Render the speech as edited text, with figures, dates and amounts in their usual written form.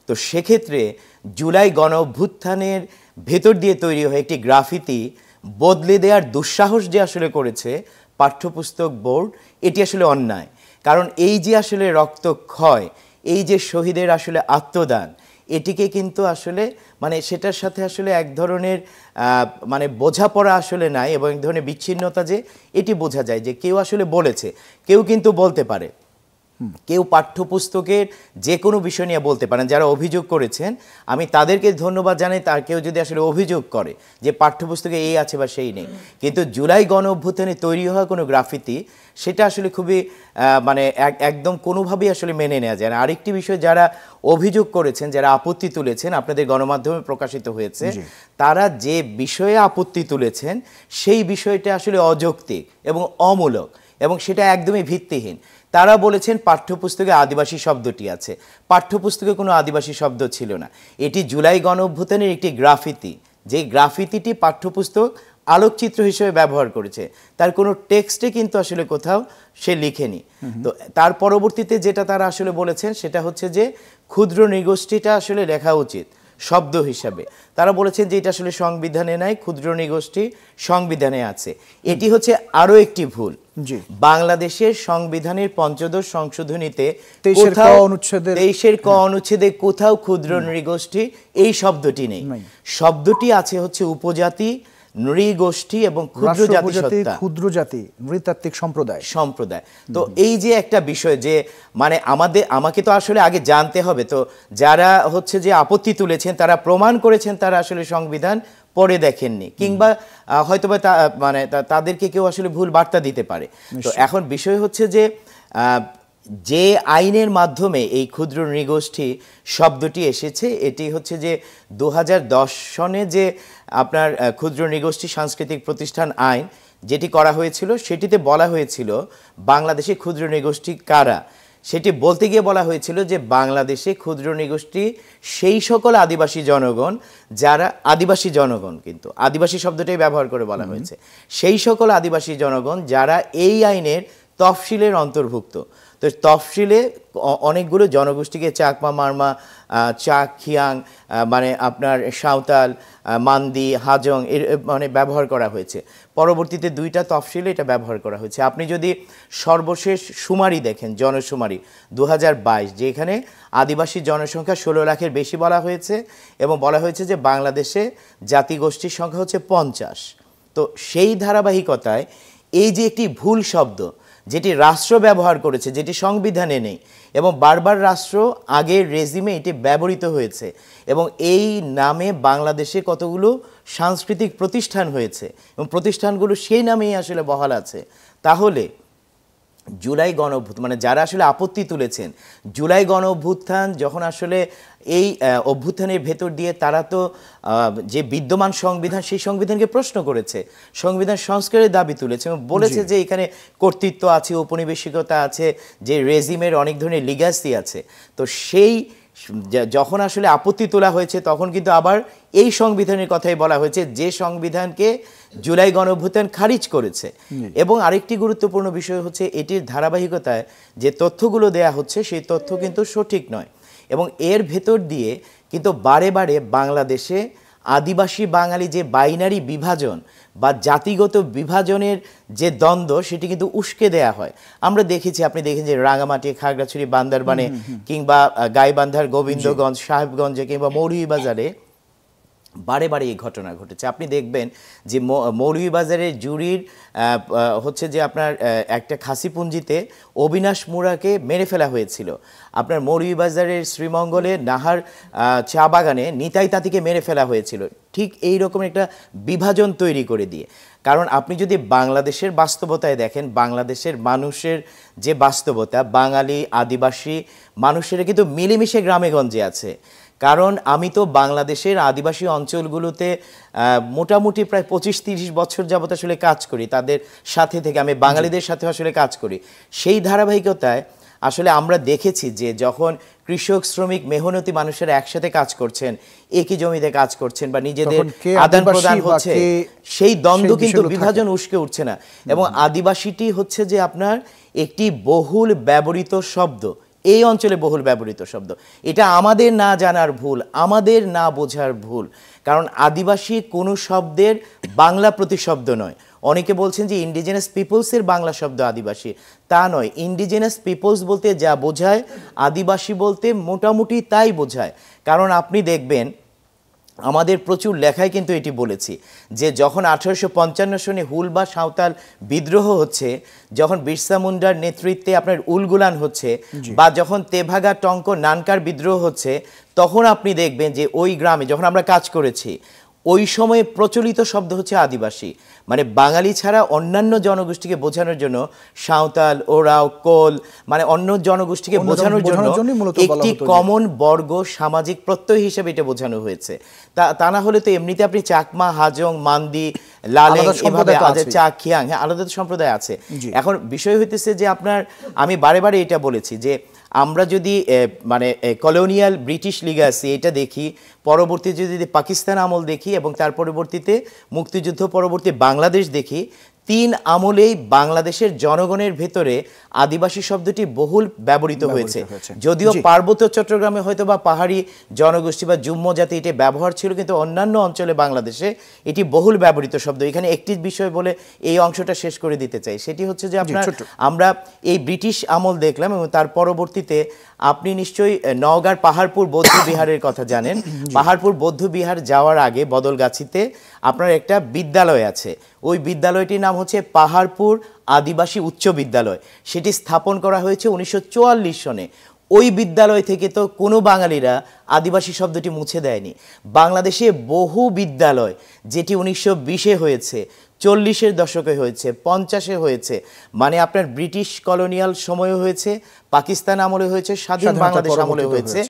তো সেক্ষেত্রে জুলাই গণ অভ্যুত্থানের ভেতর দিয়ে তৈরি হয়ে একটি গ্রাফিতি বদলে দেওয়ার দুঃসাহস যে আসলে করেছে পাঠ্যপুস্তক বোর্ড, এটি আসলে অন্যায়। কারণ এই যে আসলে রক্তক্ষয়, এই যে শহীদের আসলে আত্মদান, এটিকে কিন্তু আসলে মানে সেটার সাথে আসলে এক ধরনের মানে বোঝাপড়া আসলে নাই, এবং এক ধরনের বিচ্ছিন্নতা, যে এটি বোঝা যায় যে কেউ আসলে বলেছে, কেউ কিন্তু বলতে পারে, কেউ পাঠ্যপুস্তকের যে কোনো বিষয় নিয়ে বলতে পারেন। যারা অভিযোগ করেছেন আমি তাদেরকে ধন্যবাদ জানাই, তার কেউ যদি আসলে অভিযোগ করে যে পাঠ্যপুস্তকে এই আছে বা সেই নেই, কিন্তু জুলাই গণ অভ্যুত্থানে তৈরি হওয়া কোনো গ্রাফিতি সেটা আসলে খুবই মানে একদম কোনোভাবেই আসলে মেনে নেওয়া যায় না। আরেকটি বিষয়, যারা অভিযোগ করেছেন, যারা আপত্তি তুলেছেন, আপনাদের গণমাধ্যমে প্রকাশিত হয়েছে, তারা যে বিষয়ে আপত্তি তুলেছেন সেই বিষয়টা আসলে অযৌক্তিক এবং অমূলক, এবং সেটা একদমই ভিত্তিহীন। তারা বলেছেন পাঠ্যপুস্তকে আদিবাসী শব্দটি আছে, পাঠ্যপুস্তকে কোনো আদিবাসী শব্দ ছিল না। এটি জুলাই গণ অভ্যুত্থানের একটি গ্রাফিতি, যে গ্রাফিতিটি পাঠ্যপুস্তক আলোকচিত্র হিসেবে ব্যবহার করেছে, তার কোনো টেক্সটে কিন্তু আসলে কোথাও সে লিখেনি। তো তার পরবর্তীতে যেটা তারা আসলে বলেছেন সেটা হচ্ছে যে ক্ষুদ্র নৃগোষ্ঠীটা আসলে লেখা উচিত শব্দ হিসাবে। তারা বলেছেন যে এটা আসলে সংবিধানে নাই, ক্ষুদ্র নৃগোষ্ঠী সংবিধানে আছে। এটি হচ্ছে আরও একটি ভুল। বাংলাদেশের সংবিধানের পঞ্চদশ সংশোধনীতে 23 ক অনুচ্ছেদে কোথাও ক্ষুদ্র নৃগোষ্ঠী এই শব্দটি নেই। শব্দটি আছে হচ্ছে উপজাতি, নৃগোষ্ঠী এবং ক্ষুদ্র জাতিসত্তা, ক্ষুদ্র জাতি, নৃতাত্ত্বিক সম্প্রদায়। তো এই যে একটা বিষয়, যে মানে আমাকে তো আসলে আগে জানতে হবে, তো যারা হচ্ছে যে আপত্তি তুলেছেন তারা প্রমাণ করেছেন তারা আসলে সংবিধান পড়ে দেখেননি, কিংবা হয়তোবা মানে তাদেরকে কেউ আসলে ভুল বার্তা দিতে পারে। তো এখন বিষয় হচ্ছে যে আইনের মাধ্যমে এই ক্ষুদ্র নৃগোষ্ঠী শব্দটি এসেছে, এটি হচ্ছে যে 2010 সনে যে আপনার ক্ষুদ্র নৃগোষ্ঠী সাংস্কৃতিক প্রতিষ্ঠান আইন যেটি করা হয়েছিল, সেটিতে বলা হয়েছিল বাংলাদেশে ক্ষুদ্র নৃগোষ্ঠী কারা। সেটি বলতে গিয়ে বলা হয়েছিল যে বাংলাদেশে ক্ষুদ্র নৃগোষ্ঠী সেই সকল আদিবাসী জনগণ যারা আদিবাসী জনগণ, কিন্তু আদিবাসী শব্দটাই ব্যবহার করে বলা হয়েছে, সেই সকল আদিবাসী জনগণ যারা এই আইনের তফসিলের অন্তর্ভুক্ত। তো তফসিলে অনেকগুলো জনগোষ্ঠীকে চাকমা, মারমা, চাক, খিয়াং, মানে আপনার সাঁওতাল, মান্দি, হাজং এর মানে ব্যবহার করা হয়েছে। পরবর্তীতে 2টা তফসিলে এটা ব্যবহার করা হয়েছে। আপনি যদি সর্বশেষ শুমারি দেখেন, জনশুমারি 2022, যেখানে আদিবাসী জনসংখ্যা 16 লাখের বেশি বলা হয়েছে, এবং বলা হয়েছে যে বাংলাদেশে জাতিগোষ্ঠীর সংখ্যা হচ্ছে 50। তো সেই ধারাবাহিকতায় এই যে একটি ভুল শব্দ যেটি রাষ্ট্র ব্যবহার করেছে, যেটি সংবিধানে নেই, এবং বারবার রাষ্ট্র আগের রেজিমে এটি ব্যবহৃত হয়েছে, এবং এই নামে বাংলাদেশে কতগুলো সাংস্কৃতিক প্রতিষ্ঠান হয়েছে এবং প্রতিষ্ঠানগুলো সেই নামেই আসলে বহাল আছে। তাহলে জুলাই গণ অভ্যুত্থান মানে যারা আসলে আপত্তি তুলেছেন, জুলাই গণ অভ্যুত্থান যখন আসলে এই অভ্যুত্থানের ভেতর দিয়ে তারা তো যে বিদ্যমান সংবিধান, সেই সংবিধানকে প্রশ্ন করেছে, সংবিধান সংস্কারের দাবি তুলেছে এবং বলেছে যে এখানে কর্তৃত্ব আছে, ঔপনিবেশিকতা আছে, যে রেজিমের অনেক ধরনের লিগ্যাসি আছে। তো সেই যখন আসলে আপত্তি তোলা হয়েছে তখন কিন্তু আবার এই সংবিধানের কথাই বলা হয়েছে, যে সংবিধানকে জুলাই গণঅভ্যুত্থান খারিজ করেছে। এবং আরেকটি গুরুত্বপূর্ণ বিষয় হচ্ছে এটির ধারাবাহিকতায় যে তথ্যগুলো দেয়া হচ্ছে সেই তথ্য কিন্তু সঠিক নয়, এবং এর ভেতর দিয়ে কিন্তু বারে বারে বাংলাদেশে আদিবাসী বাঙালি যে বাইনারি বিভাজন বা জাতিগত বিভাজনের যে দ্বন্দ্ব, সেটি কিন্তু উস্কে দেয়া হয়। আমরা দেখেছি, আপনি দেখেন যে রাঙামাটি, খাগড়াছড়ি, বান্দরবানে, কিংবা গাইবান্ধার গোবিন্দগঞ্জ, সাহেবগঞ্জে, কিংবা মৌলভীবাজারে বারে বারে এই ঘটনা ঘটেছে। আপনি দেখবেন যে মৌলভীবাজারের জুরির হচ্ছে যে আপনার একটা খাসিপুঞ্জিতে অবিনাশ মুরাকে মেরে ফেলা হয়েছিল। আপনার মৌলভীবাজারের শ্রীমঙ্গলে নাহার চা বাগানে নিতাই তাঁতিকে মেরে ফেলা হয়েছিল, ঠিক এই রকম একটা বিভাজন তৈরি করে দিয়ে। কারণ আপনি যদি বাংলাদেশের বাস্তবতায় দেখেন, বাংলাদেশের মানুষের যে বাস্তবতা, বাঙালি আদিবাসী মানুষেরা কিন্তু মিলেমিশে গ্রামে গঞ্জে আছে। কারণ আমি তো বাংলাদেশের আদিবাসী অঞ্চলগুলোতে মোটামুটি প্রায় 25-30 বছর যাবত আসলে কাজ করি, তাদের সাথে থেকে আমি বাঙালিদের সাথে আসলে কাজ করি। সেই ধারাবাহিকতায় আসলে আমরা দেখেছি যে যখন কৃষক, শ্রমিক, মেহনতি মানুষেরা একসাথে কাজ করছেন, একই জমিতে কাজ করছেন বা নিজেদের আদান প্রদান হচ্ছে, সেই দ্বন্দ্ব কিন্তু বিভাজন উস্কে উঠছে না। এবং আদিবাসীটি হচ্ছে যে আপনার একটি বহুল ব্যবহৃত শব্দ, এই অঞ্চলে বহুল ব্যবহৃত শব্দ। এটা আমাদের না জানার ভুল, আমাদের না বোঝার ভুল। কারণ আদিবাসী কোনো শব্দের বাংলা প্রতিশব্দ নয়। অনেকে বলছেন যে ইন্ডিজিনাস পিপলসের বাংলা শব্দ আদিবাসী, তা নয়। ইন্ডিজিনাস পিপলস বলতে যা বোঝায়, আদিবাসী বলতে মোটামুটি তাই বোঝায়। কারণ আপনি দেখবেন আমাদের প্রচুর লেখায় কিন্তু এটি বলেছি যে যখন 1855 সনে হুল বা সাঁওতাল বিদ্রোহ হচ্ছে, যখন বিরসা মুন্ডার নেতৃত্বে আপনার উলগুলান হচ্ছে, বা যখন তেভাগা টঙ্ক নানকার বিদ্রোহ হচ্ছে, তখন আপনি দেখবেন যে ওই গ্রামে যখন আমরা কাজ করেছি ওই সময়ে প্রচলিত শব্দ হচ্ছে আদিবাসী। মানে বাঙালি ছাড়া অন্যান্য জনগোষ্ঠীকে বোঝানোর জন্য সাঁওতাল, ওরাও, কোল, মানে অন্য জনগোষ্ঠীকে বোঝানোর জন্য একটি কমন বর্গ, সামাজিক প্রত্যয় হিসেবে এটা বোঝানো হয়েছে। তা না হলে তো এমনিতে আপনি চাকমা, হাজং, মান্দি, লালেং, এভাবে চা, খিয়াং, হ্যাঁ আলাদা সম্প্রদায় আছে। এখন বিষয় হইতেছে যে আপনার, আমি বারে বারে এটা বলেছি যে আমরা যদি মানে কলোনিয়াল ব্রিটিশ লিগাসি এটা দেখি, পরবর্তীতে যদি পাকিস্তান আমল দেখি এবং তার পরবর্তীতে মুক্তিযুদ্ধ পরবর্তী বাংলাদেশ দেখি, 3 আমলেই বাংলাদেশের জনগণের ভেতরে আদিবাসী শব্দটি বহুল ব্যবহৃত হয়েছে। যদিও পার্বত্য চট্টগ্রামে হয়তো বা পাহাড়ি জনগোষ্ঠী বা জুম্ম জাতি এটি ব্যবহার ছিল, কিন্তু অন্যান্য অঞ্চলে বাংলাদেশে এটি বহুল ব্যবহৃত শব্দ। এখানে একটি বিষয় বলে এই অংশটা শেষ করে দিতে চাই, সেটি হচ্ছে যে আপনার আমরা এই ব্রিটিশ আমল দেখলাম এবং তার পরবর্তীতে আপনি নিশ্চয়ই নওগাঁর পাহাড়পুর বৌদ্ধ বিহারের কথা জানেন। পাহাড়পুর বৌদ্ধ বিহার যাওয়ার আগে বদলগাছিতে আপনার একটা বিদ্যালয় আছে, ওই বিদ্যালয়টির নাম হচ্ছে পাহাড়পুর আদিবাসী উচ্চ বিদ্যালয়। সেটি স্থাপন করা হয়েছে 1944 সনে। ওই বিদ্যালয় থেকে তো কোনো বাঙালিরা আদিবাসী শব্দটি মুছে দেয়নি। বাংলাদেশে বহু বিদ্যালয় যেটি 1920-এ হয়েছে, 40-এর দশকে হয়েছে, 50-এ হয়েছে, মানে আপনার ব্রিটিশ কলোনিয়াল সময়ে হয়েছে, পাকিস্তান আমলে হয়েছে, স্বাধীন বাংলাদেশ আমলে হয়েছে।